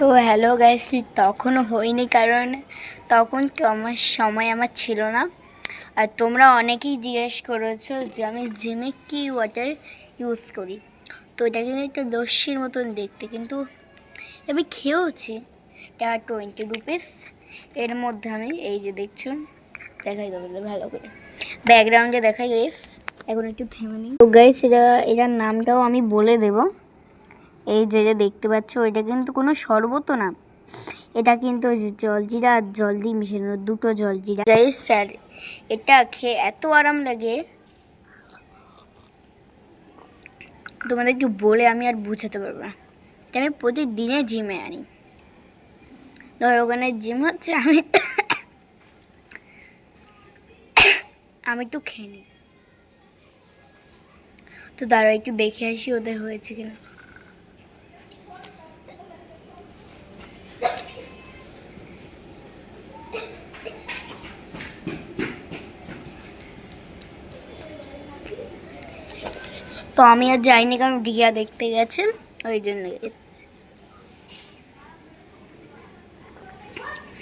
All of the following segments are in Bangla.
তো হ্যালো গাইস, তখনও হয়নি কারণ তখন তো আমার সময় ছিল না। আর তোমরা অনেকেই জিজ্ঞেস করেছো যে আমি জিমে কি ওয়াটার ইউজ করি। তো এটা কিন্তু একটা লস্যির মতন দেখতে, কিন্তু আমি খেয়েওছি। এটা 20 রুপিস। এর মধ্যে আমি এই যে দেখছো, দেখাই দেবো ভালো করে, ব্যাকগ্রাউন্ডে দেখাই গাইস। এখন একটু থেমে নিই। তো গাইস এটার নামটাও আমি বলে দেবো। এই যে দেখতে পাচ্ছ, এটা কিন্তু কোনো শরবত না, এটা কিন্তু জলজিরা আর জল দিয়ে মিশানো, দুটো জলজিরা গাইস। স্যার এটা খেয়ে এত আরাম লাগে, তোমাদেরকে বলে আমি আর বুঝাতে পারবো না। এটা আমি প্রতিদিনে জিমে আনি। ধর ওখানে জিম হচ্ছে, আমি একটু খেয়ে নিই। তো দাঁড়া একটু দেখে আসি ওদের হয়েছে কিনা। তো আমি আর যাইনি কারণ রিয়া দেখতে গেছে, ওই জন্য।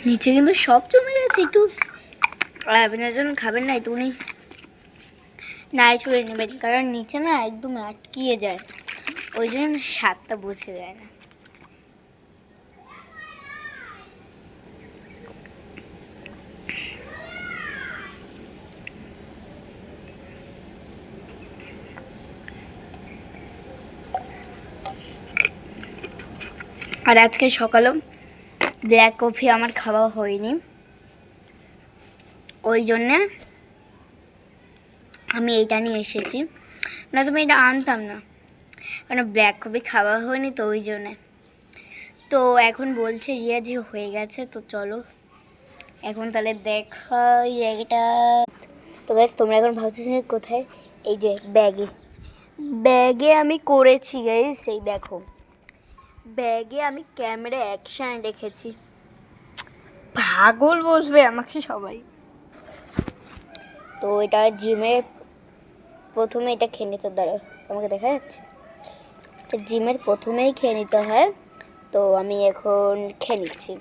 নিচে কিন্তু সব জমে গেছে। একটু আপনার জন্য খাবেন না, একটুখানি নাই ছুঁড়ে নেবেন, কারণ নিচে না একদম আটকিয়ে যায়, ওই জন্য স্বাদটা বুঝে যায় না। আর আজকে সকালেও ব্ল্যাক কফি আমার খাওয়া হয়নি, ওই জন্যে আমি এইটা নিয়ে এসেছি। না তুমি এটা আনতাম না, কারণ ব্ল্যাক কফি খাওয়া হয়নি, তো ওই জন্যে। তো এখন বলছে রিয়া যে হয়ে গেছে, তো চলো এখন তাহলে দেখা এই জায়গাটা। তো গাইস তোমরা এখন ভাবছো কোথায়, এই যে ব্যাগে আমি করেছি গাইস। এই দেখো, ব্যাগে আমি ক্যামেরা অ্যাকশন রেখেছি। পাগল বলবে আমাকে সবাই। তো এটা জিমে প্রথমে এটা খেয়ে নিতে, দ্বারা আমাকে দেখা যাচ্ছে, জিমের প্রথমেই খেয়ে নিতে হয়। তো আমি এখন খেয়ে নিচ্ছি।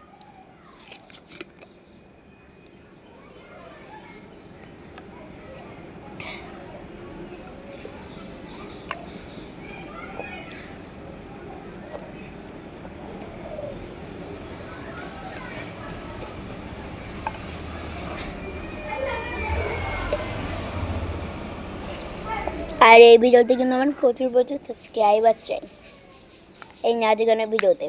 আর এই ভিডিওতে কিন্তু আমার প্রচুর সাবস্ক্রাইবার চাই, এই নাচ গানের ভিডিওতে।